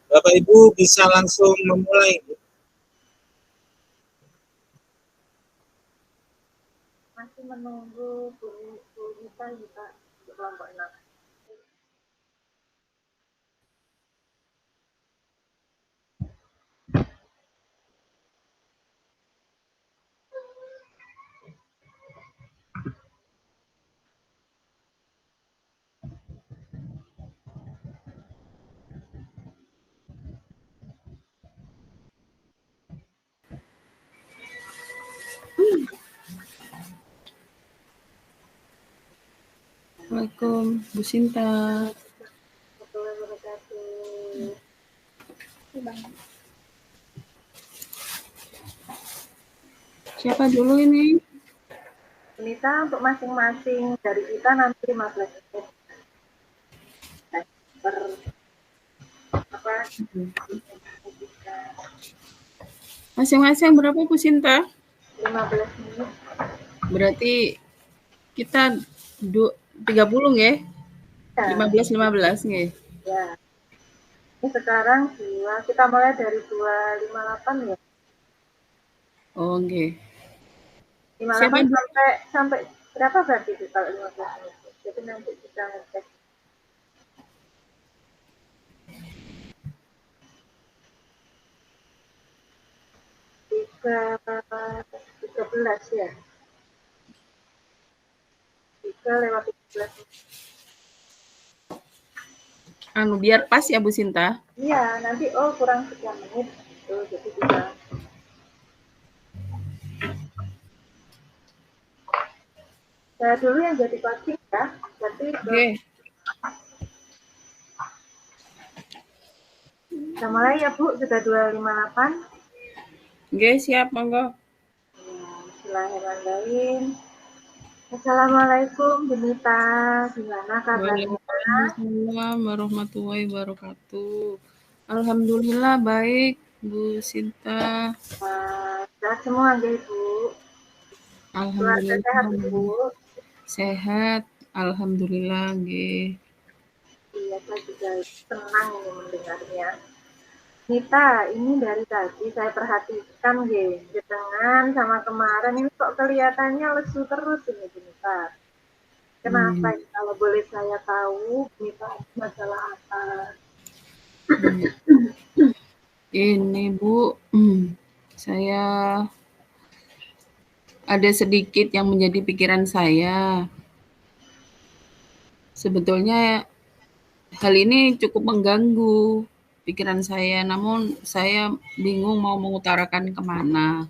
Bapak Ibu bisa langsung memulai. Masih menunggu Bu Rita untuk kelompok 6. Assalamualaikum, Bu Sinta. Siapa dulu ini? Kita untuk masing-masing dari kita nanti 15 menit. Per apa? Masing-masing berapa Bu Sinta? 15 menit. Berarti kita 30 nggih? Ya. 15 nggih. Ya. Ini sekarang kita mulai dari 258 ya. Oh nggih. 58 sampai berapa berarti itu kalau 15 menit? Jadi nanti kita ngecek. Tiga belas ya. 3:13. Biar pas ya Bu Sinta. Iya, nanti kurang sekian menit. Jadi bisa. Saya dulu yang jadi coaching ya. Berarti Oke. Kita mulai ya Bu, sudah 258. Oke, siap, monggo. Bismillahirrahmanirrahim. Assalamualaikum Bu Nita, gimana kabarnya? Waalaikumsalam warahmatullahi wabarakatuh. Alhamdulillah baik, Bu Sinta. Sehat semua nggih Bu? Keluarga sehat Bu? Sehat, alhamdulillah nggih. Iya, saya juga senang ini mendengarnya. Nita, ini dari tadi saya perhatikan nggih, jenengan sama kemarin ini kok kelihatannya lesu terus ini Bu Nita. Kenapa ini? Kalau boleh saya tahu, Nita masalah apa? Ini Bu, saya ada sedikit yang menjadi pikiran saya. Sebetulnya hal ini cukup mengganggu pikiran saya, namun saya bingung mau mengutarakan kemana.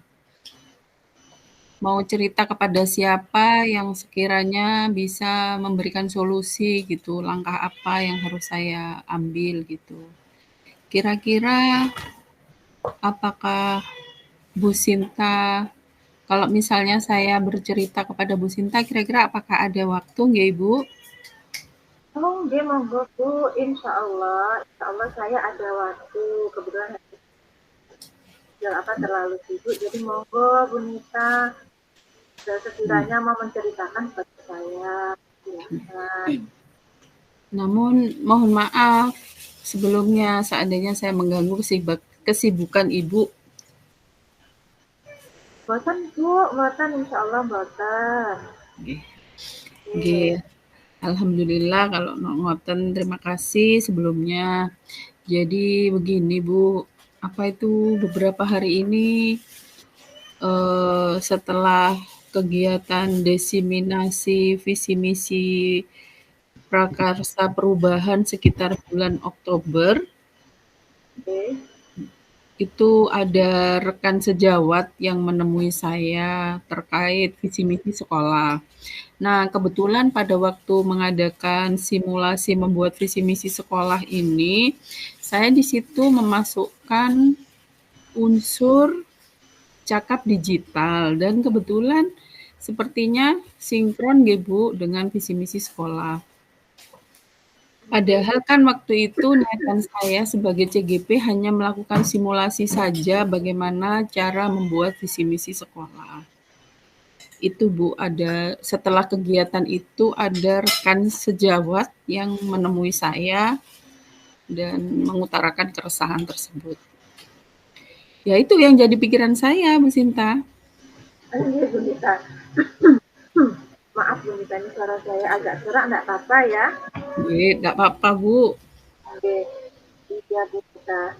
Mau cerita kepada siapa yang sekiranya bisa memberikan solusi gitu, langkah apa yang harus saya ambil gitu. Kira-kira apakah Bu Sinta, kalau misalnya saya bercerita kepada Bu Sinta, kira-kira apakah ada waktu nggih Ibu? Oh, nggih monggo Bu, insya Allah saya ada waktu, kebetulan terlalu sibuk, jadi monggo Bu Nita, sekiranya mau menceritakan kepada saya, silahkan. Namun mohon maaf sebelumnya seandainya saya mengganggu kesibukan Ibu. Boten Bu, boten insya Allah boten. Nggih. Alhamdulillah kalau ngoten, terima kasih sebelumnya. Jadi begini Bu, beberapa hari ini setelah kegiatan diseminasi visi misi prakarsa perubahan sekitar bulan Oktober, itu ada rekan sejawat yang menemui saya terkait visi misi sekolah. Nah, kebetulan pada waktu mengadakan simulasi membuat visi misi sekolah ini, saya di situ memasukkan unsur cakap digital dan kebetulan sepertinya sinkron nggih Bu dengan visi misi sekolah. Padahal kan waktu itu niatan saya sebagai CGP hanya melakukan simulasi saja bagaimana cara membuat visi misi sekolah. Itu Bu, setelah kegiatan itu ada rekan sejawat yang menemui saya dan mengutarakan keresahan tersebut. Ya itu yang jadi pikiran saya, Bu Sinta. Iya, Bu Nita. Maaf Bu Nita, ini suara saya agak serak, enggak apa-apa ya. Nggak apa-apa, Bu. Oke, iya Bu Nita.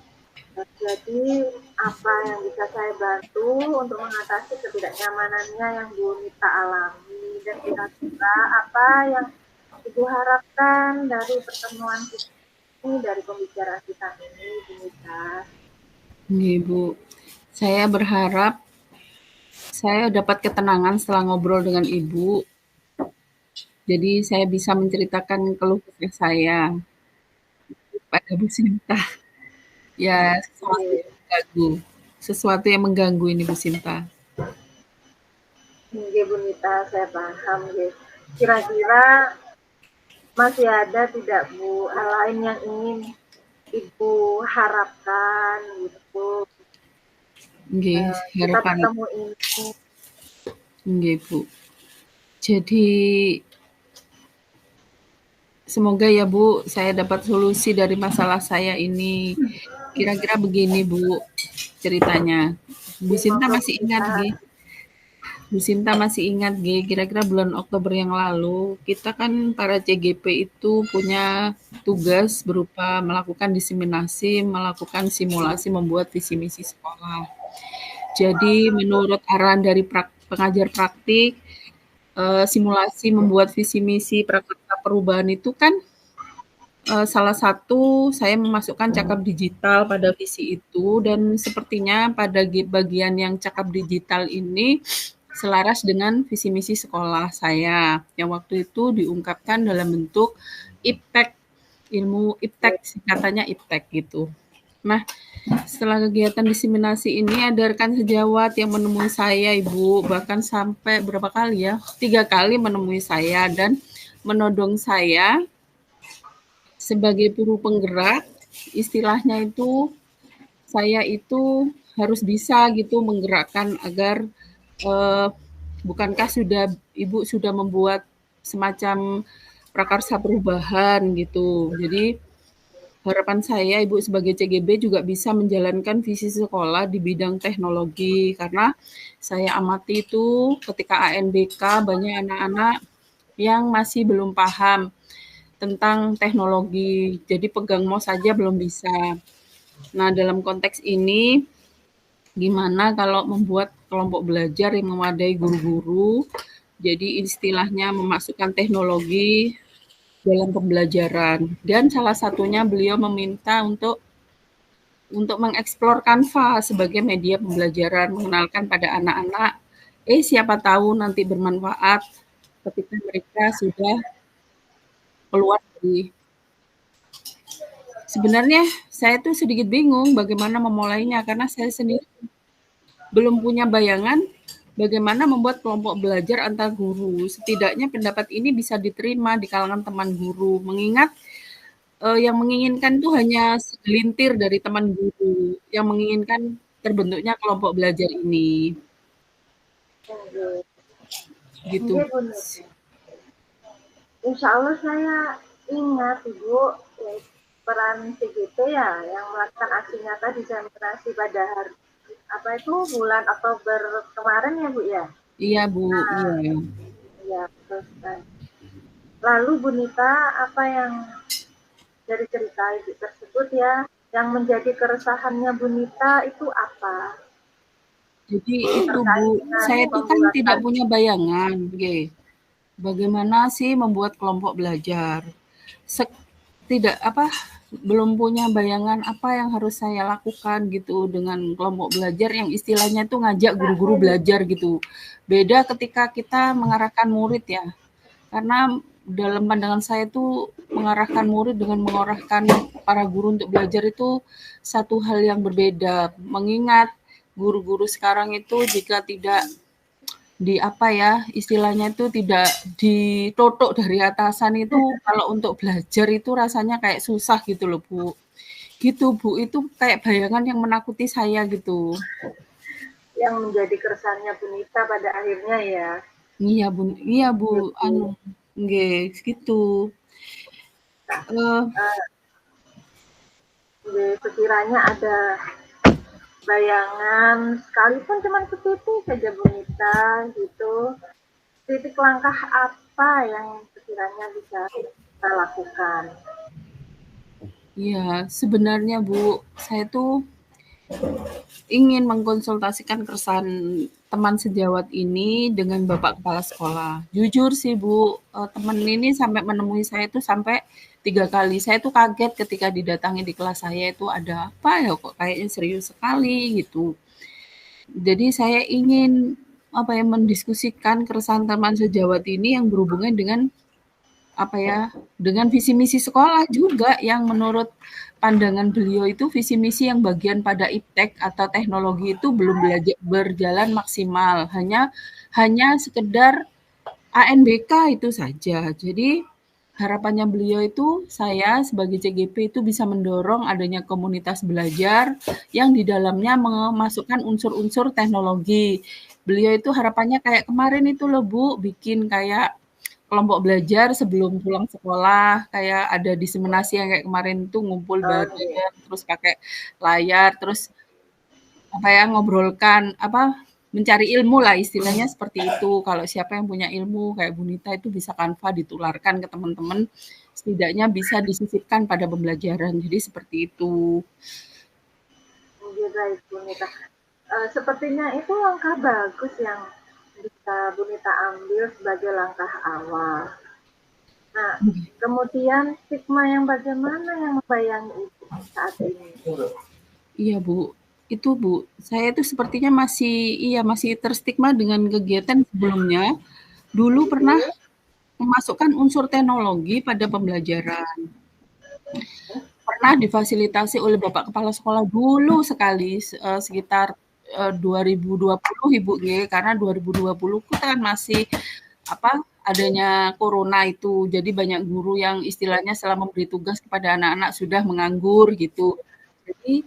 Jadi apa yang bisa saya bantu untuk mengatasi ketidaknyamanannya yang Bu Nita alami, dan kira-kira apa yang Ibu harapkan dari pertemuan kita ini, dari pembicaraan kita ini, Bu Nita? Nggih, Bu. Saya berharap saya dapat ketenangan setelah ngobrol dengan Ibu. Jadi saya bisa menceritakan keluh kesah saya pada Bu Sinta. Ya, sesuatu Oke, yang mengganggu. Sesuatu yang mengganggu ini Bu Sinta. oke Bu Nita, saya paham. Oke. Kira-kira masih ada tidak Bu hal lain yang ingin Ibu harapkan gitu, Nggih, kita harapan bertemu ini? nggih, Bu. Jadi semoga ya Bu, saya dapat solusi dari masalah saya ini. Kira-kira begini Bu, ceritanya. Bu Sinta Semoga Bu masih ingat Nita. nggih? Bu Sinta masih ingat nggih, kira-kira bulan Oktober yang lalu, kita kan para CGP itu punya tugas berupa melakukan diseminasi, melakukan simulasi, membuat visi misi sekolah. Jadi menurut arahan dari pengajar praktik, simulasi membuat visi misi prakarsa perubahan itu kan salah satu saya memasukkan cakap digital pada visi itu, dan sepertinya pada bagian yang cakap digital ini selaras dengan visi misi sekolah saya yang waktu itu diungkapkan dalam bentuk IPTEK, ilmu IPTEK, singkatannya IPTEK gitu. Nah, setelah kegiatan diseminasi ini ada rekan sejawat yang menemui saya, Ibu, bahkan sampai berapa kali ya? 3 kali menemui saya dan menodong saya sebagai buruh penggerak. Istilahnya itu saya itu harus bisa gitu menggerakkan agar eh, bukankah Ibu sudah membuat semacam prakarsa perubahan gitu. Jadi harapan saya Ibu sebagai CGB juga bisa menjalankan visi sekolah di bidang teknologi, karena saya amati itu ketika ANBK banyak anak-anak yang masih belum paham tentang teknologi. Jadi pegang mouse saja belum bisa. Nah, dalam konteks ini gimana kalau membuat kelompok belajar yang memadai guru-guru, jadi istilahnya memasukkan teknologi dalam pembelajaran. Dan salah satunya beliau meminta untuk mengeksplor Canva sebagai media pembelajaran, mengenalkan pada anak-anak, siapa tahu nanti bermanfaat ketika mereka sudah keluar dari. Sebenarnya saya tuh sedikit bingung bagaimana memulainya, karena saya sendiri belum punya bayangan bagaimana membuat kelompok belajar antar guru. Setidaknya pendapat ini bisa diterima di kalangan teman guru, mengingat yang menginginkan tuh hanya segelintir dari teman guru yang menginginkan terbentuknya kelompok belajar ini, Oke, gitu. oke Bu Nita. Insya Allah saya ingat Ibu, yaitu peran CGT ya yang melakukan aksi nyata diseminasi pada hari apa itu bulan Oktober kemarin ya Bu ya. Iya Bu, iya. Ya, betul sekali. Lalu Bu Nita, apa yang dari cerita Ibu tersebut ya, yang menjadi keresahannya Bu Nita itu apa Jadi itu Bu, terkait dengan saya tuh kan tidak pembuatan? punya bayangan, bagaimana sih membuat kelompok belajar. Tidak apa, belum punya bayangan apa yang harus saya lakukan gitu dengan kelompok belajar yang istilahnya tuh ngajak guru-guru belajar gitu. Beda ketika kita mengarahkan murid ya. Karena dalam pandangan saya tuh mengarahkan murid dengan mengarahkan para guru untuk belajar itu satu hal yang berbeda. Mengingat guru-guru sekarang itu jika tidak di apa ya, istilahnya itu tidak ditotok dari atasan itu kalau untuk belajar itu rasanya kayak susah gitu loh, Bu. Gitu, Bu. Itu kayak bayangan yang menakuti saya gitu. Yang menjadi keresahannya Bu Nita pada akhirnya ya. Iya, Bu. Iya, Bu. Anu, Gitu. nggih, gitu. Nah, Eh, Sekiranya ada bayangan sekalipun cuma setitik saja Bu Nita gitu, titik langkah apa yang sekiranya bisa kita lakukan? Iya, sebenarnya Bu, saya tuh ingin mengkonsultasikan keresahan teman sejawat ini dengan Bapak Kepala Sekolah. Jujur sih Bu, teman ini sampai menemui saya itu sampai 3 kali. Saya tuh kaget ketika didatangi di kelas saya itu ada apa ya kok kayaknya serius sekali gitu. Jadi saya ingin apa ya mendiskusikan keresahan teman sejawat ini yang berhubungan dengan apa ya, dengan visi misi sekolah juga yang menurut pandangan beliau itu visi misi yang bagian pada iptek atau teknologi itu belum berjalan maksimal, hanya hanya sekedar ANBK itu saja. Jadi harapannya beliau itu saya sebagai CGP itu bisa mendorong adanya komunitas belajar yang di dalamnya memasukkan unsur-unsur teknologi. Beliau itu harapannya kayak kemarin itu loh Bu, bikin kayak kelompok belajar sebelum pulang sekolah, kayak ada diseminasi yang kayak kemarin tuh ngumpul Oke. bareng, terus pakai layar, terus apa ya ngobrolkan apa mencari ilmu lah istilahnya seperti itu. Kalau siapa yang punya ilmu kayak Bunita itu bisa Canva ditularkan ke teman-teman, setidaknya bisa disisipkan pada pembelajaran. Jadi seperti itu. Oke, baik Bu Nita. Sepertinya itu langkah bagus yang bisa Bu Nita ambil sebagai langkah awal. Nah, kemudian stigma yang bagaimana yang membayangi Ibu saat ini? Iya Bu, itu Bu, saya itu sepertinya masih iya masih terstigma dengan kegiatan sebelumnya. Dulu pernah memasukkan unsur teknologi pada pembelajaran. Pernah difasilitasi oleh Bapak Kepala Sekolah dulu sekali, sekitar 2020 Ibu G, karena 2020 kan masih apa adanya corona itu, jadi banyak guru yang istilahnya setelah memberi tugas kepada anak-anak sudah menganggur gitu. Jadi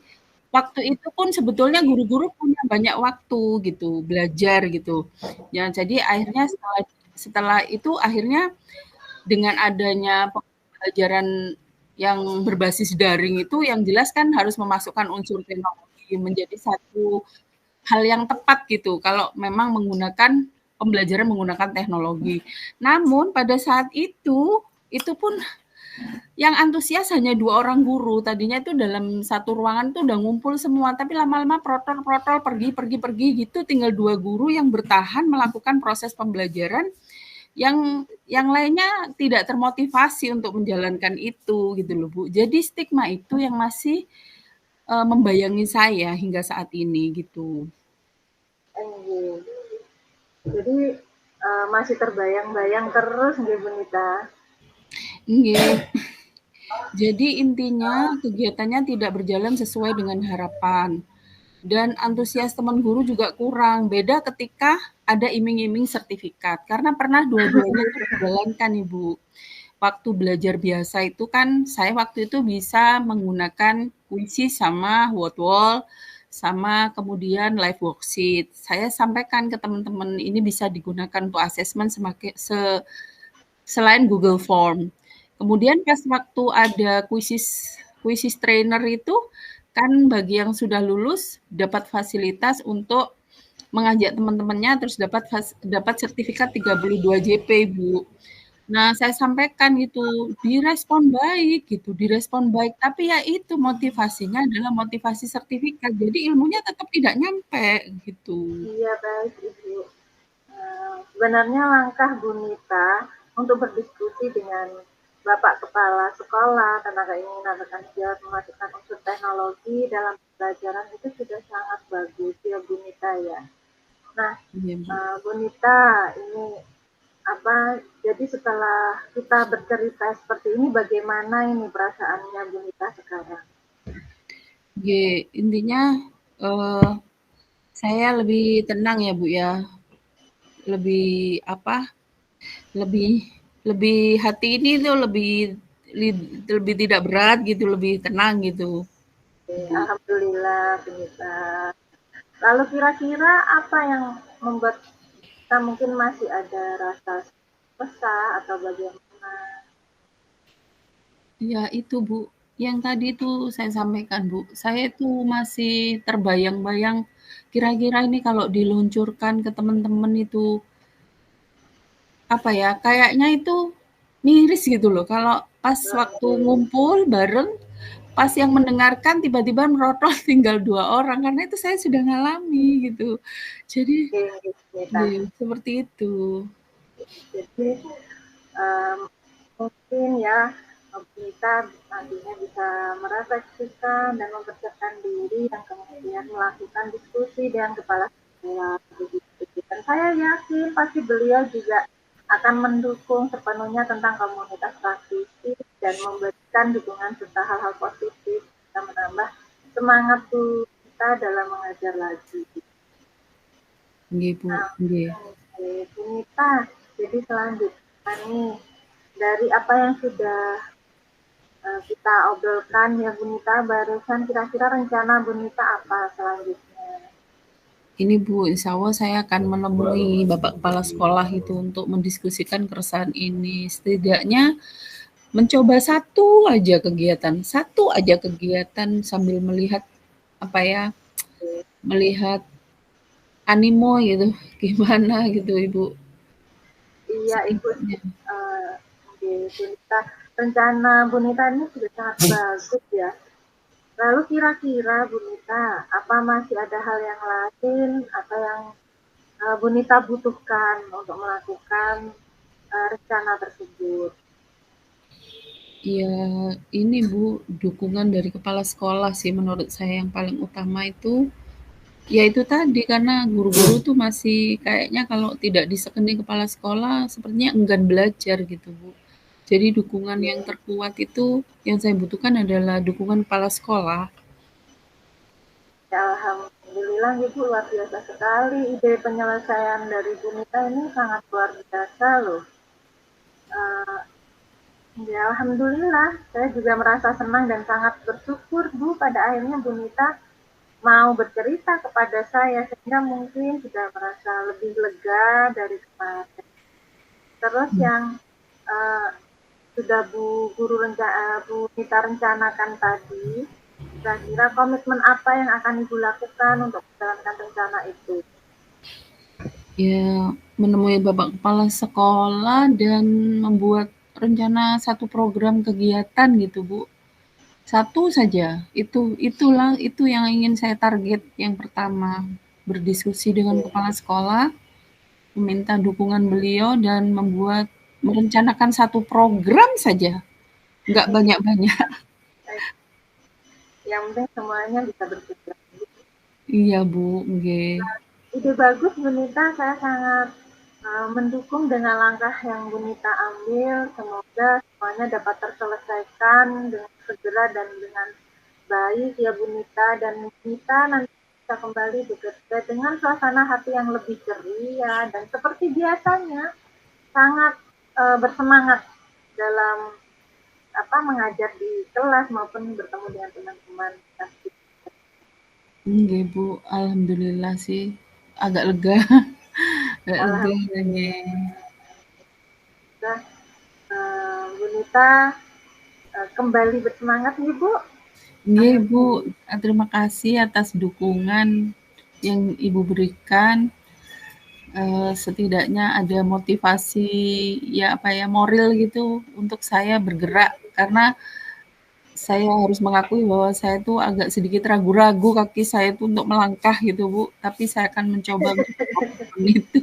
waktu itu pun sebetulnya guru-guru punya banyak waktu gitu belajar gitu. Ya, jadi akhirnya setelah itu akhirnya dengan adanya pembelajaran yang berbasis daring itu yang jelas kan harus memasukkan unsur teknologi menjadi satu hal yang tepat gitu kalau memang menggunakan pembelajaran menggunakan teknologi. Namun pada saat itu pun yang antusias hanya 2 orang guru. Tadinya itu dalam satu ruangan tuh udah ngumpul semua, tapi lama-lama protol-protol pergi gitu tinggal 2 guru yang bertahan melakukan proses pembelajaran yang lainnya tidak termotivasi untuk menjalankan itu gitu loh Bu. Jadi stigma itu yang masih membayangi saya hingga saat ini gitu. Jadi masih terbayang-bayang terus nggih Bu Nita? Nggih. Jadi intinya kegiatannya tidak berjalan sesuai dengan harapan. Dan antusias teman guru juga kurang. Beda ketika ada iming-iming sertifikat. Karena pernah dua-duanya itu dijalankan Ibu. Waktu belajar biasa itu kan saya waktu itu bisa menggunakan puisi sama word wall sama kemudian live worksheet. Saya sampaikan ke teman-teman ini bisa digunakan untuk asesmen selain Google Form. Kemudian pas waktu ada kuisis trainer itu kan bagi yang sudah lulus dapat fasilitas untuk mengajak teman-temannya terus dapat sertifikat 32 JP, Bu. Nah, saya sampaikan gitu, direspon baik, tapi ya itu motivasinya adalah motivasi sertifikat. Jadi ilmunya tetap tidak nyampe gitu. Iya, baik Ibu. Sebenarnya langkah Bu Nita untuk berdiskusi dengan Bapak Kepala Sekolah tentang keinginan rekan sejawat memasukkan unsur teknologi dalam pembelajaran itu sudah sangat bagus ya Bu Nita ya. Nah, Iya, Bu. Bu Nita ini apa? Jadi setelah kita bercerita seperti ini, bagaimana ini perasaannya Bu Nita sekarang? Intinya eh, saya lebih tenang ya Bu ya, lebih apa? Lebih lebih hati ini tuh lebih tidak berat gitu, lebih tenang gitu, Oke, Bu. Alhamdulillah Bu Nita. Lalu kira-kira apa yang membuat kita mungkin masih ada rasa resah atau bagaimana? Ya itu Bu, yang tadi tuh saya sampaikan, Bu, saya tuh masih terbayang-bayang, kira-kira ini kalau diluncurkan ke teman-teman itu, apa ya, kayaknya itu miris gitu loh, kalau pas waktu ngumpul bareng, pas yang mendengarkan tiba-tiba merotol tinggal 2 orang, karena itu saya sudah ngalami gitu. Jadi Nita. seperti itu. Jadi mungkin ya kita nantinya bisa merefleksikan dan mempersiapkan diri dan kemudian melakukan diskusi dengan kepala sekolah. Dan saya yakin pasti beliau juga akan mendukung sepenuhnya tentang komunitas praktisi dan memberikan dukungan serta hal-hal positif bisa menambah semangat kita dalam mengajar lagi. Nggih, Bu, Nah, nggih. Bu Nita, jadi selanjutnya nih dari apa yang sudah kita obrolkan ya Bu Nita barusan, kira-kira rencana Bu Nita apa selanjutnya? Ini Bu, insya Allah saya akan menemui Bapak Kepala Sekolah itu untuk mendiskusikan keresahan ini. Setidaknya mencoba satu aja kegiatan sambil melihat apa ya, melihat animo gitu, gimana gitu Ibu. Iya Ibu, Setidaknya. Bu Nita, rencana Bu Nita ini sudah sangat bagus ya. Lalu kira-kira Bu Nita, apa masih ada hal yang lain atau yang Bu Nita butuhkan untuk melakukan rencana tersebut? Ya, ini Bu, dukungan dari kepala sekolah sih menurut saya yang paling utama itu. Ya itu tadi, karena guru-guru tuh masih kayaknya kalau tidak disekeni kepala sekolah sepertinya enggan belajar gitu, Bu. Jadi dukungan yang terkuat itu yang saya butuhkan adalah dukungan kepala sekolah. Ya, alhamdulillah Ibu luar biasa sekali. Ide penyelesaian dari Bu Nita ini sangat luar biasa loh. Uh, ya alhamdulillah, saya juga merasa senang dan sangat bersyukur Bu pada akhirnya Bu Nita mau bercerita kepada saya sehingga mungkin sudah merasa lebih lega dari kemarin. Terus yang uh, sudah Bu Nita rencanakan tadi, kira-kira komitmen apa yang akan Ibu lakukan untuk menjalankan rencana itu? Ya, menemui Bapak Kepala Sekolah dan membuat rencana satu program kegiatan gitu, Bu. Satu saja, itu yang ingin saya target yang pertama. Berdiskusi dengan kepala sekolah, meminta dukungan beliau dan merencanakan satu program saja, nggak banyak-banyak. Yang penting semuanya bisa berjalan. Iya, Bu, nggih. Ide bagus Bu Nita, saya sangat mendukung dengan langkah yang Bu Nita ambil. Semoga semuanya dapat terselesaikan dengan segera dan dengan baik ya Bu Nita, dan Bu Nita nanti bisa kembali bekerja dengan suasana hati yang lebih ceria dan seperti biasanya sangat bersemangat dalam mengajar di kelas maupun bertemu dengan teman-teman. Nggih, Bu, alhamdulillah sih agak lega. Agak lega, nggih. Alhamdulillah. Nah, Bu Nita kembali bersemangat nih Bu. Nggih, Bu, terima kasih atas dukungan yang Ibu berikan. Setidaknya ada motivasi, ya apa ya, moral gitu untuk saya bergerak, karena saya harus mengakui bahwa saya tuh agak sedikit ragu-ragu kaki saya tuh untuk melangkah gitu, Bu, tapi saya akan mencoba untuk komitmen itu.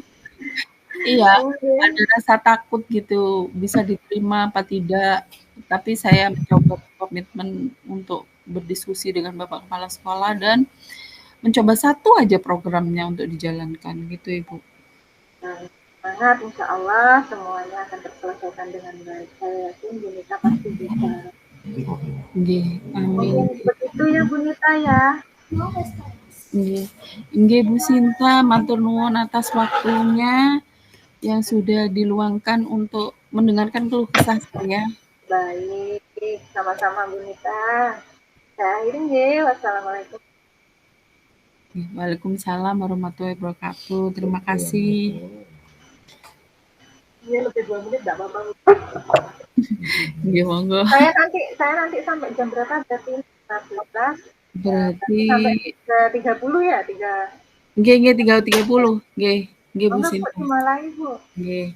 Iya, ada rasa takut gitu, bisa diterima apa tidak, tapi saya mencoba komitmen untuk berdiskusi dengan Bapak Kepala Sekolah dan mencoba satu aja programnya untuk dijalankan, gitu, Ibu. Semangat, insya Allah semuanya akan terselesaikan dengan baik. Saya yakin Bu Nita pasti bisa. Nggih, amin. Begitu ya Bu Nita ya. Nggih. Nggih, Bu Sinta, matur nuwun atas waktunya yang sudah diluangkan untuk mendengarkan keluh kesah saya. Baik, sama-sama Bu Nita. Saya akhiri nggih. Wassalamualaikum. Waalaikumsalam warahmatullahi wabarakatuh. Terima kasih. Ini lebih 2 menit, nggak apa-apa. Nggih, monggo. Saya nanti sampai jam berapa berarti? 15, ya Berarti berarti sampai 3.30 ya? nggih 3.30. Nggih Oh Bu enggak kok Sinta. dimulai Bu. Nggih.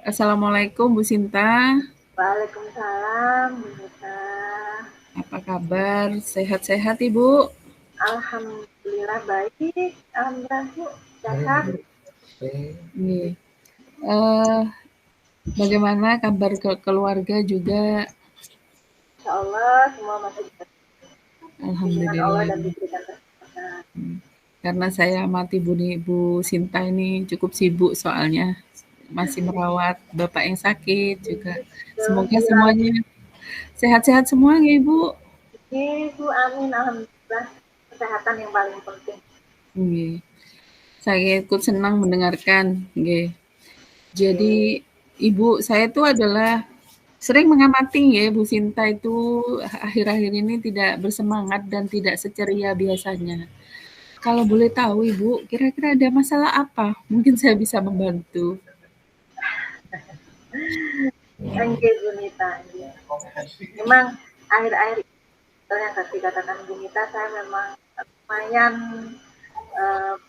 Assalamualaikum Bu Sinta. Waalaikumsalam Bu Nita. Apa kabar? Sehat-sehat Ibu? Alhamdulillah baik. Alhamdulillah Bu. Sehat. Nggih. Eh, bagaimana kabar keluarga juga? Insya Allah semua masih bimbingan Allah Alhamdulillah. dan diberikan kesehatan. Karena saya amati Bu Sinta ini cukup sibuk soalnya masih merawat bapak yang sakit juga. Terus Semoga bilang, semuanya sehat-sehat semua ya Ibu. Bu amin. Alhamdulillah. Kesehatan yang paling penting. Nggih. Saya ikut senang mendengarkan. Nggih. Jadi Ibu saya itu adalah sering mengamati ya Bu Sinta itu akhir-akhir ini tidak bersemangat dan tidak seceria biasanya. Kalau boleh tahu Ibu, kira-kira ada masalah apa? Mungkin saya bisa membantu. Enggak Bu Nita. Memang akhir-akhir yang tadi katakan Bu Nita, saya memang lumayan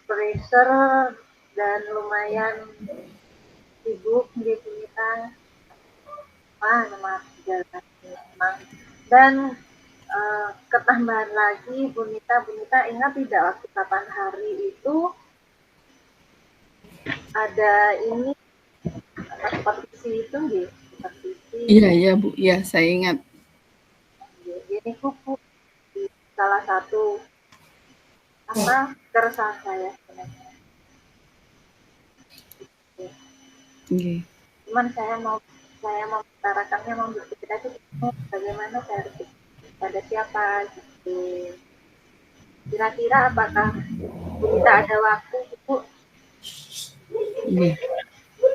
pressure dan lumayan sibuk di Bu Nita. Nama jalan memang. Dan ketambahan lagi Bu Nita ingat tidak waktu kapan hari itu ada ini supervisi itu nggih, supervisi Iya Bu, ya saya ingat. ini kuku di salah satu keresahan saya sebenarnya. Nggih. Cuman saya mau mengutarakannya, mau bercerita itu bagaimana saya harus pada siapa gitu. Kira-kira apakah kita ada waktu Bu? Nggih.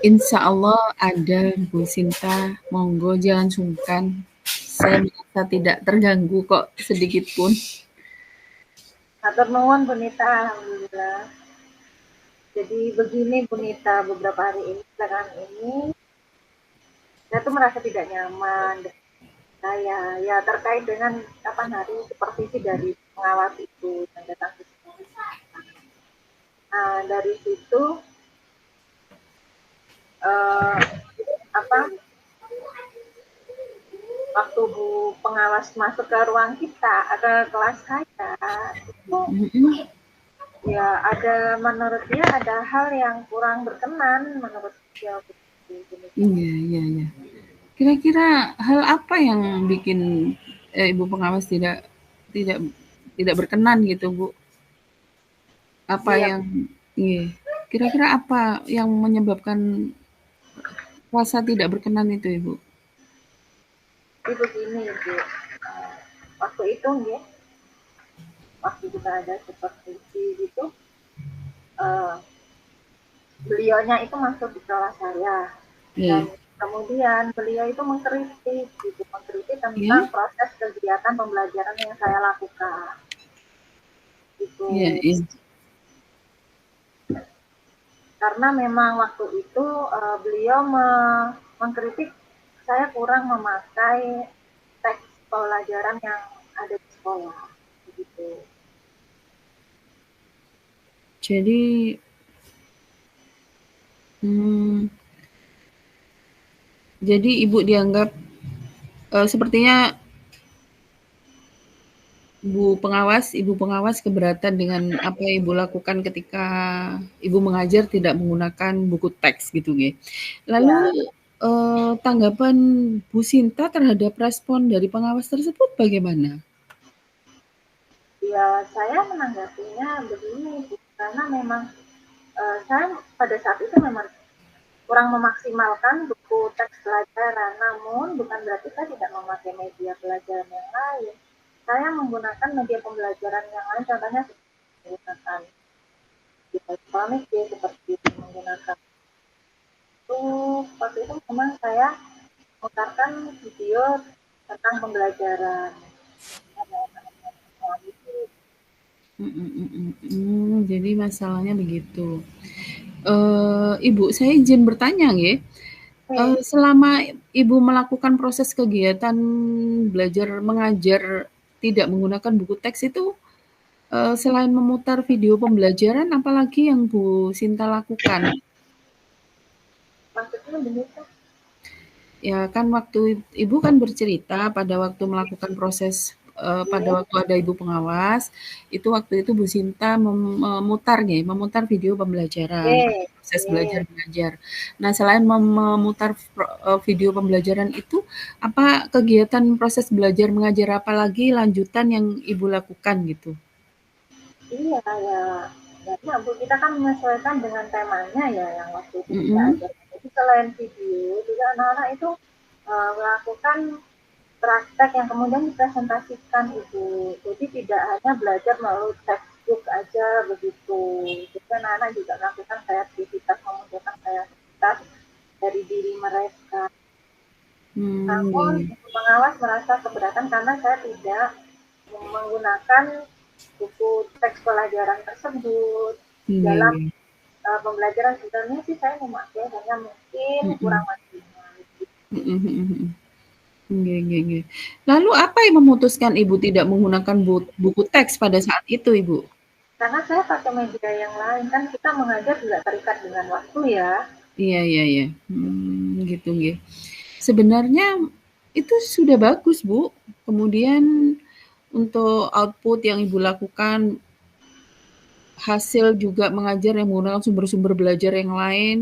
Insya Allah ada Bu Sinta, monggo jangan sungkan. Saya merasa tidak terganggu kok sedikit pun. Matur nuwun Bu Nita, alhamdulillah. Jadi begini Bu Nita, beberapa hari ini belakangan ini saya tuh merasa tidak nyaman dengan saya ya terkait dengan kapan hari supervisi dari pengawas itu yang datang ke sini. Nah dari situ eh, apa waktu Bu pengawas masuk ke ruang kita, ke kelas saya itu ya menurut dia ada hal yang kurang berkenan menurut dia. Iya. Kira-kira hal apa yang bikin Ibu pengawas tidak tidak berkenan gitu Bu? Apa Iya, yang iya. Kira-kira apa yang menyebabkan rasa tidak berkenan itu Ibu? jadi begini Bu, waktu itu ya, waktu kita ada supervisi gitu, uh, beliaunya itu masuk di kelas saya dan Iya. kemudian beliau itu mengkritik tentang Iya? proses kegiatan pembelajaran yang saya lakukan gitu. Iya. Karena memang waktu itu beliau mengkritik saya kurang memakai teks pelajaran yang ada di sekolah begitu. Jadi hmm, jadi Ibu dianggap sepertinya Ibu pengawas keberatan dengan apa yang Ibu lakukan ketika Ibu mengajar tidak menggunakan buku teks gitu ya. Lalu Ya, tanggapan Bu Sinta terhadap respon dari pengawas tersebut bagaimana? ya saya menanggapinya begini karena memang saya pada saat itu memang kurang memaksimalkan buku teks pelajaran, namun bukan berarti saya tidak memakai media pelajaran yang lain. Saya menggunakan media pembelajaran yang lain, contohnya menggunakan elektronik ya, seperti menggunakan itu. Waktu itu memang saya memutarkan video tentang pembelajaran. Jadi masalahnya begitu. Ibu, saya izin bertanya ya. Selama Ibu melakukan proses kegiatan belajar mengajar tidak menggunakan buku teks itu, selain memutar video pembelajaran, apalagi yang Bu Sinta lakukan? Maksudnya begitu? Ya kan waktu Ibu kan bercerita pada waktu melakukan proses, pada waktu ada Ibu pengawas, itu waktu itu Bu Sinta memutar video pembelajaran, Oke, proses oke. belajar mengajar. Nah selain memutar video pembelajaran itu, apa kegiatan proses belajar mengajar apa lagi lanjutan yang Ibu lakukan gitu? Iya ya, karena Bu kita kan menyesuaikan dengan temanya ya yang waktu itu kita Mhm, ajar. Jadi selain video, juga anak-anak itu melakukan praktek yang kemudian dipresentasikan Ibu. Jadi tidak hanya belajar melalui textbook aja begitu. Jadi anak-anak juga melakukan kreativitas, memunculkan kreativitas dari diri mereka. iya Namun iya. Ibu pengawas merasa keberatan karena saya tidak menggunakan buku teks pelajaran tersebut Iya dalam iya. pembelajaran. Sebenarnya sih saya memakai, hanya mungkin kurang Mhm. maksimal. Mhm mhm mhm. Nggih nggih nggih. Lalu apa yang memutuskan Ibu tidak menggunakan buku teks pada saat itu, Ibu? Karena saya pakai media yang lain, kan kita mengajar juga terikat dengan waktu ya. Iya iya iya. Gitu nggih. Sebenarnya itu sudah bagus, Bu. Kemudian untuk output yang Ibu lakukan, hasil juga mengajar yang menggunakan sumber-sumber belajar yang lain,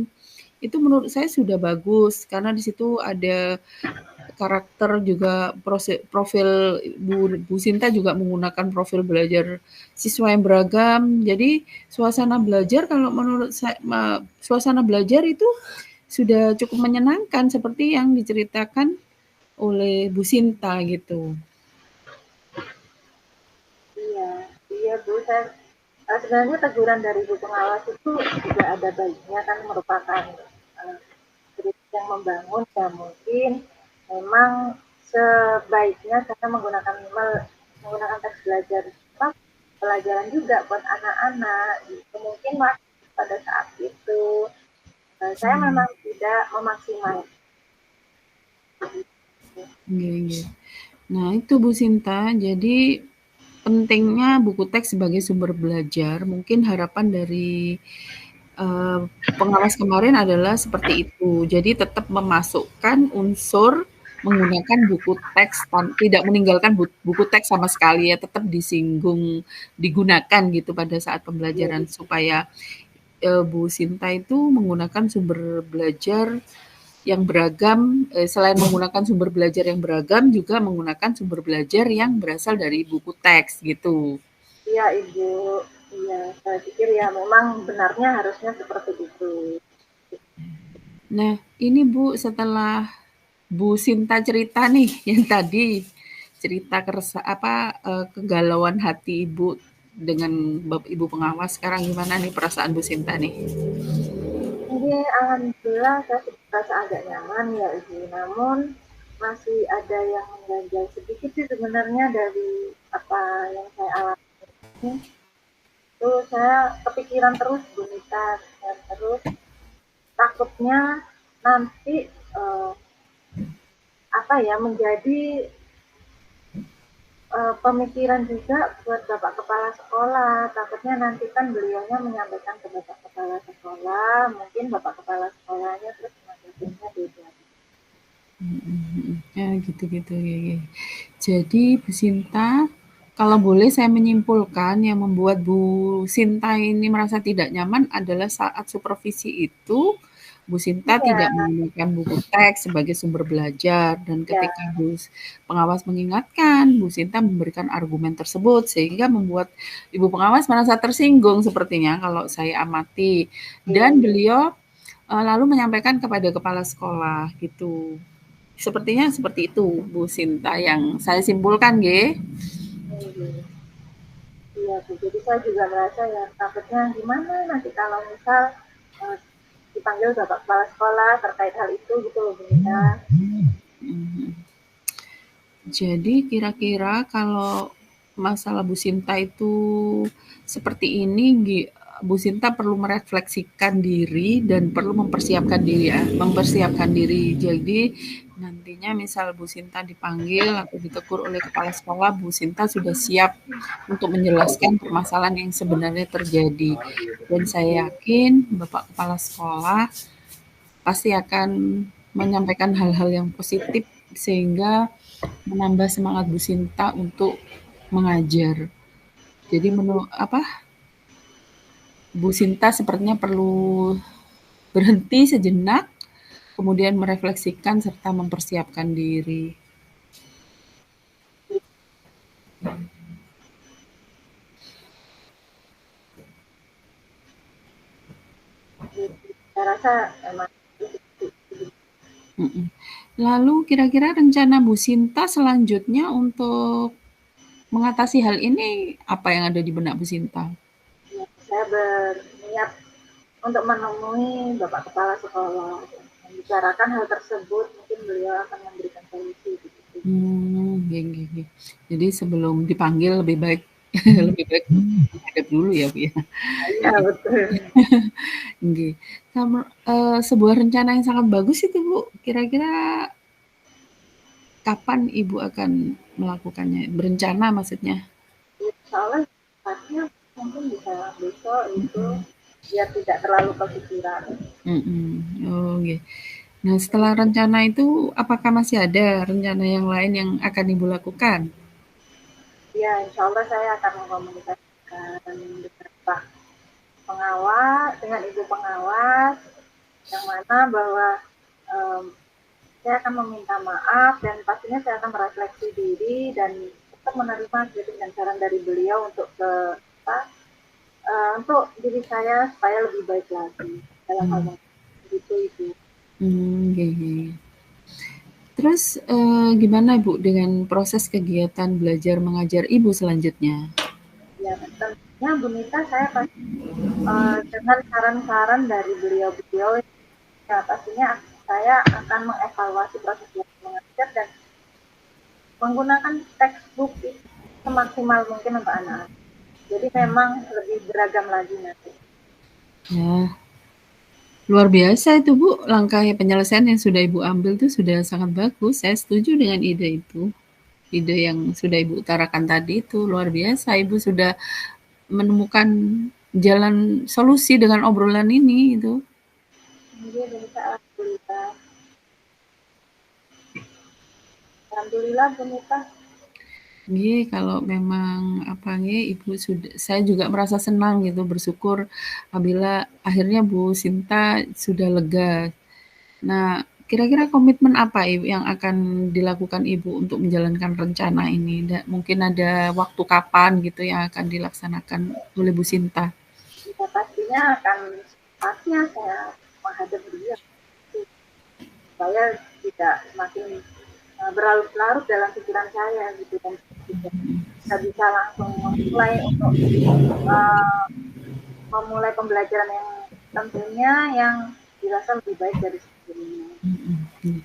itu menurut saya sudah bagus karena di situ ada karakter juga profil Bu Sinta juga menggunakan profil belajar siswa yang beragam. Jadi suasana belajar kalau menurut saya suasana belajar itu sudah cukup menyenangkan seperti yang diceritakan oleh Bu Sinta gitu. Iya, iya Bu. Saya sebenarnya teguran dari Bu pengawas itu juga ada baiknya, kan merupakan kritik yang membangun ya, mungkin memang sebaiknya saya menggunakan menggunakan teks belajar pelajaran juga buat anak-anak gitu. Mungkin pada saat itu saya Hmm, memang tidak memaksimalkan. nggih, nggih. Nah, itu Bu Sinta. Jadi pentingnya buku teks sebagai sumber belajar. Mungkin harapan dari eh, pengawas kemarin adalah seperti itu. Jadi tetap memasukkan unsur menggunakan buku teks, tidak meninggalkan buku teks sama sekali ya, tetap disinggung, digunakan gitu pada saat Iya, pembelajaran supaya Bu Sinta itu menggunakan sumber belajar yang beragam, selain menggunakan sumber belajar yang beragam, juga menggunakan sumber belajar yang berasal dari buku teks gitu. iya Ibu. Iya, saya pikir ya memang benarnya harusnya seperti itu. Nah, ini Bu, setelah Bu Sinta cerita nih yang tadi cerita kegalauan hati Ibu dengan Ibu pengawas, sekarang gimana nih perasaan Bu Sinta nih? Jadi alhamdulillah saya merasa agak nyaman ya Ibu. Namun masih ada yang mengganjal sedikit sih sebenarnya dari apa yang saya alami. Itu saya kepikiran terus Bu Nita, dan terus takutnya nanti eh, apa ya menjadi pemikiran juga buat Bapak Kepala Sekolah. Takutnya nanti kan beliaunya menyampaikan ke Bapak Kepala Sekolah, mungkin Bapak Kepala Sekolahnya terus menanggapinya beda. Ya gitu-gitu. Ya, ya. Jadi Bu Sinta, kalau boleh saya menyimpulkan yang membuat Bu Sinta ini merasa tidak nyaman adalah saat supervisi itu Bu Sinta Iya, tidak menggunakan buku teks sebagai sumber belajar dan ya, ketika pengawas mengingatkan, Bu Sinta memberikan argumen tersebut sehingga membuat Ibu pengawas merasa tersinggung sepertinya kalau saya amati iya, dan iya. beliau lalu menyampaikan kepada kepala sekolah gitu. Sepertinya seperti itu Bu Sinta yang saya simpulkan nggih. Iya. Iya Bu, jadi saya juga merasa ya takutnya gimana nanti kalau misal eh, dipanggil Bapak Kepala Sekolah terkait hal itu gitu loh Bu Nita. Mhm. Jadi kira-kira kalau masalah Bu Sinta itu seperti ini Bu Sinta perlu merefleksikan diri dan perlu mempersiapkan diri ya, mempersiapkan diri. Jadi nantinya misal Bu Sinta dipanggil atau ditegur oleh kepala sekolah, Bu Sinta sudah siap untuk menjelaskan permasalahan yang sebenarnya terjadi. Dan saya yakin Bapak Kepala Sekolah pasti akan menyampaikan hal-hal yang positif sehingga menambah semangat Bu Sinta untuk mengajar. Jadi Bu Sinta sepertinya perlu berhenti sejenak, kemudian merefleksikan serta mempersiapkan diri. Saya rasa emang Mm-mm. Lalu kira-kira rencana Bu Sinta selanjutnya untuk mengatasi hal ini apa yang ada di benak Bu Sinta? saya berniat untuk menemui Bapak Kepala Sekolah, membicarakan hal tersebut, mungkin beliau akan memberikan solusi. Gitu. Nggih nggih nggih. Jadi sebelum dipanggil lebih baik lebih baik menghadap dulu ya, Bu, ya? Iya, betul. Nggih. Sebuah rencana yang sangat bagus itu, Bu. Kira-kira kapan Ibu akan melakukannya? Berencana maksudnya? Insya Allah sifatnya mungkin bisa besok itu biar tidak terlalu kepikiran. Mhm. Oh, nggih. Nah, setelah rencana itu apakah masih ada rencana yang lain yang akan Ibu lakukan? Ya, insya Allah saya akan mengkomunikasikan dengan Pak Pengawas, dengan Ibu Pengawas, yang mana bahwa um, saya akan meminta maaf dan pastinya saya akan merefleksi diri dan tetap menerima kritik dan saran dari beliau untuk apa, untuk diri saya supaya lebih baik lagi dalam hal Hmm. itu Ibu. Nggih nggih. Terus, gimana Bu dengan proses kegiatan belajar mengajar Ibu selanjutnya? Ya, tentunya Bu Nita saya pasti dengan saran-saran dari beliau-beliau ya pastinya saya akan mengevaluasi proses belajar mengajar dan menggunakan textbook semaksimal mungkin untuk anak-anak. Jadi memang lebih beragam lagi nanti. Ya, luar biasa itu Bu, langkah penyelesaian yang sudah Ibu ambil itu sudah sangat bagus. Saya setuju dengan ide itu. Ide yang sudah Ibu utarakan tadi itu luar biasa. Ibu sudah menemukan jalan solusi dengan obrolan ini itu. Kemudian alhamdulillah. Alhamdulillah Bu Nita. Nggih, kalau memang apa nggih, Ibu saya juga merasa senang gitu, bersyukur apabila akhirnya Bu Sinta sudah lega. Nah, kira-kira komitmen apa yang akan dilakukan Ibu untuk menjalankan rencana ini? Mungkin ada waktu kapan gitu yang akan dilaksanakan oleh Bu Sinta? Ya, pastinya akan pastinya saya menghadap dia supaya tidak semakin berlarut-larut dalam pikiran saya gitu dan kita bisa langsung uh, memulai pembelajaran yang tentunya yang dirasa lebih baik dari sebelumnya. Mhm.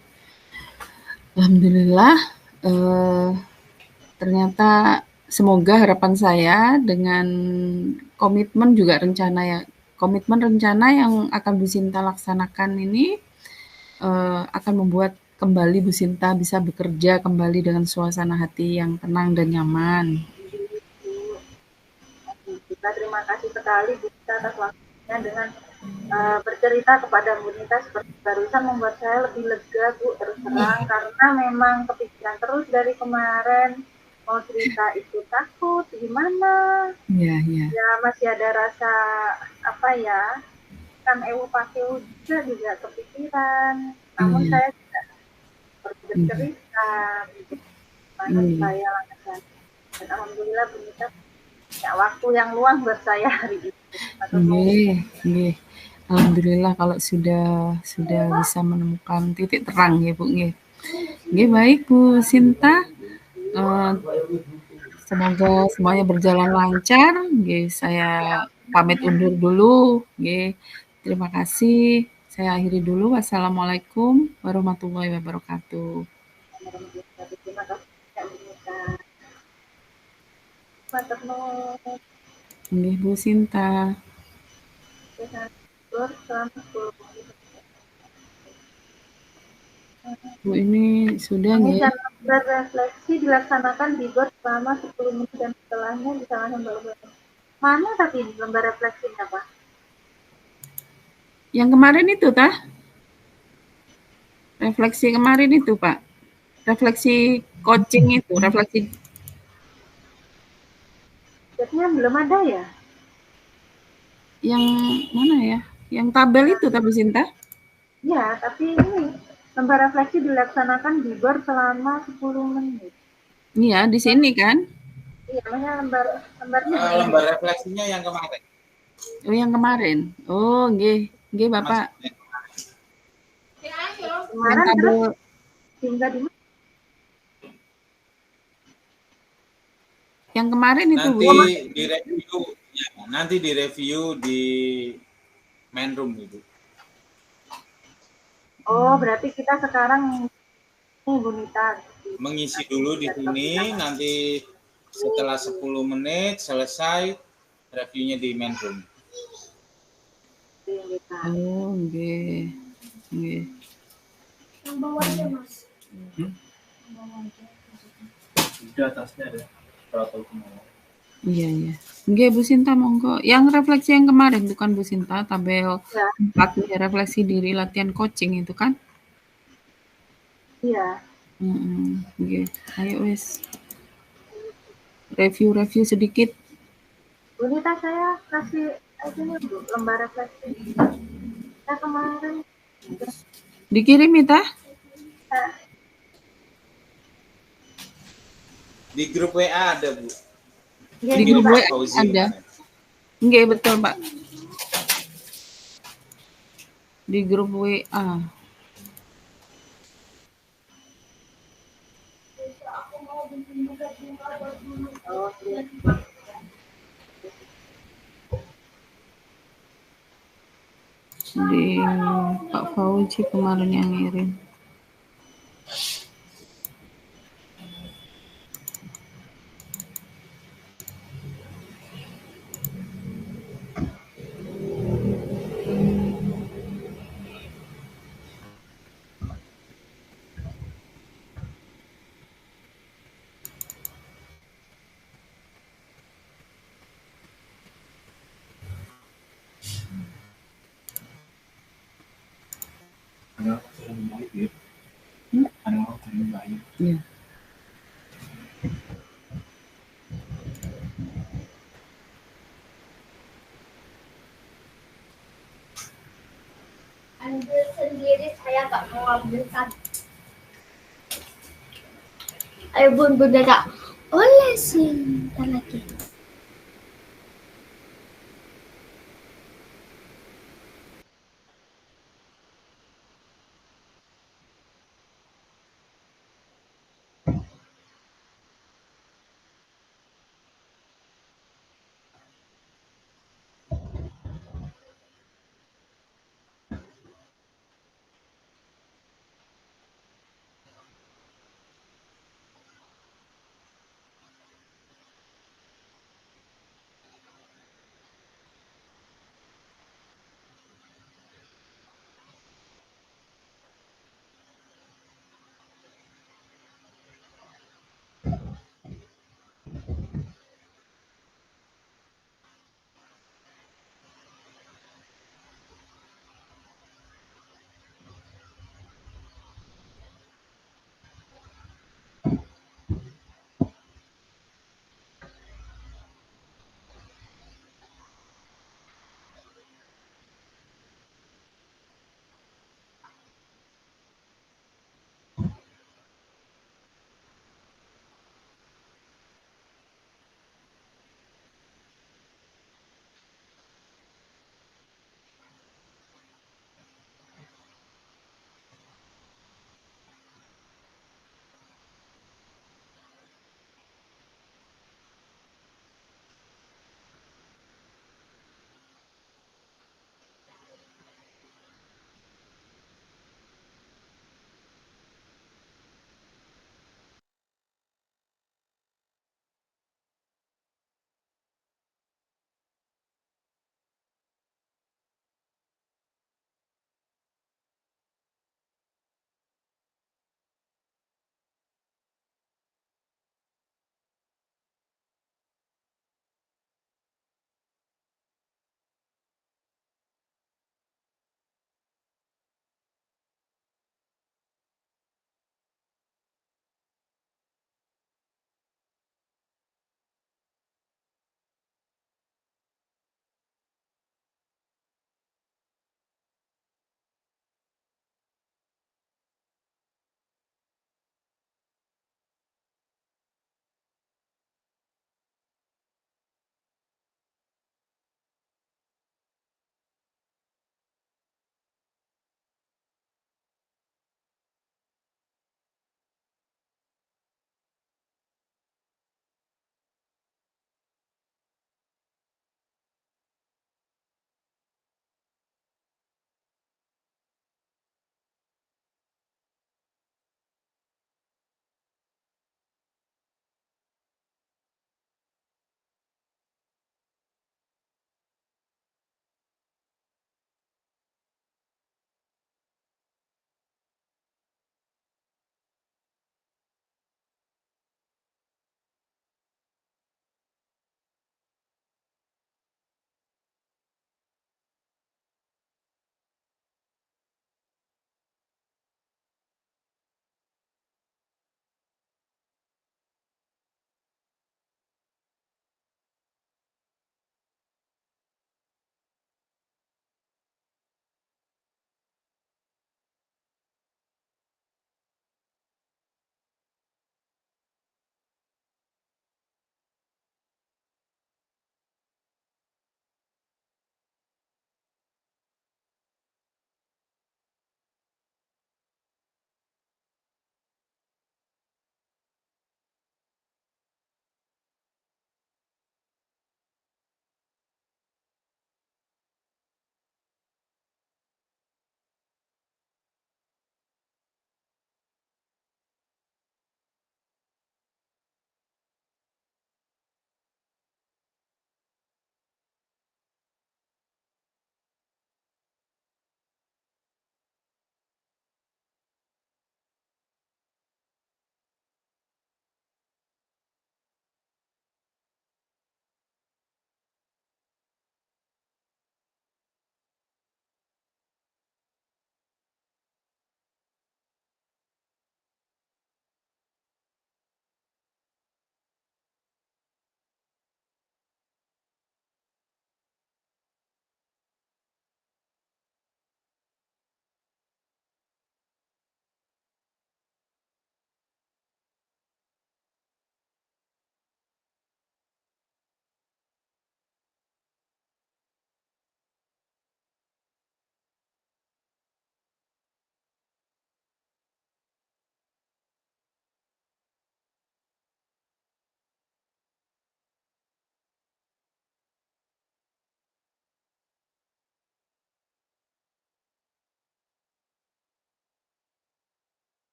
Alhamdulillah, eee, ternyata semoga harapan saya dengan komitmen rencana yang akan Bu Sinta laksanakan ini, akan membuat kembali Bu Sinta bisa bekerja kembali dengan suasana hati yang tenang dan nyaman. Kita terima kasih sekali bisa atas waktunya dengan bercerita kepada Bu Nita seperti barusan membuat saya lebih lega Bu terus terang karena memang kepikiran terus dari kemarin mau cerita itu takut gimana Iya iya. ya masih ada rasa apa ya kan ewu pakai juga kepikiran namun Iya. saya tidak Iya. bercerita gitu mana Iya. supaya lancar dan alhamdulillah Bu Nita punya waktu yang luang buat saya hari ini atau mau Nggih, nggih. Alhamdulillah kalau sudah bisa menemukan titik terang ya, Bu, nggih. Nggih, baik Bu Sinta, eee, semoga semuanya berjalan lancar, nggih, saya pamit undur dulu, nggih. Terima kasih, saya akhiri dulu. Wassalamualaikum warahmatullahi wabarakatuh. terima kasih Bu Nita. Mantap, Nggih, Bu Sinta. biasanya tidur selama 10 menit. Bu, ini sudah nggih? Cara berefleksi dilaksanakan di GOR selama 10 menit dan setelahnya bisa langsung berobat. Mana tapi ini lembar refleksinya, Pak? Yang kemarin itu tah? Refleksi kemarin itu, Pak. Refleksi coaching itu, refleksi. Jadinya belum ada ya? Yang mana ya? Yang tabel itu tapi Sinta? Ya, tapi ini lembar refleksi dilaksanakan di GOR selama 10 menit. Iya, di sini kan? Iya, namanya lembarnya di sini. Lembar refleksinya yang kemarin. Oh, yang kemarin. Oh, nggih. Nggih, Bapak. Kemarin terus hingga di yang kemarin itu, nanti Bu. direview ya, nanti direview di main room itu. Oh, berarti kita sekarang ini Bu Nita mengisi dulu di sini, nanti setelah 10 menit selesai reviewnya di main room. Oh, nggih. Nggih. Yang bawah aja, Mas. Udah atasnya ada protokol kemauan. Iya, iya. Nggih, Bu Sinta monggo. Yang refleksi yang kemarin bukan Bu Sinta, tabel Ya. 4 refleksi diri latihan coaching itu kan? Iya. Nggih. Ayo wis. Review-review sedikit. Bu Nita, saya kasih ini Bu, lembar refleksi. Saya kemarin Dikirim ya, Di grup WA ada, Bu. Di grup WA ada. Nggih, betul, Pak. Di grup WA. Oh, iya. Di Pak Fauzi kemarin yang ngirim. Ada yang baik ya. Ada yang baik. Iya. Ambil sendiri, saya nggak mau ambilkan. Ayo Bun, Bunda tak olesin. Ntar lagi.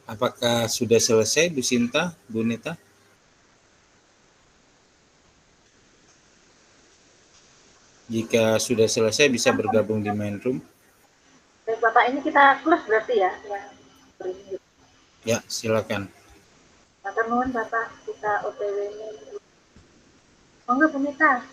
Apakah sudah selesai Bu Sinta, Bu Nita? Jika sudah selesai bisa bergabung di main room. Baik Bapak, ini kita close berarti ya yang ini. Ya, silakan. Matur nuwun Bapak, kita OTW-nya. Monggo Bu Nita.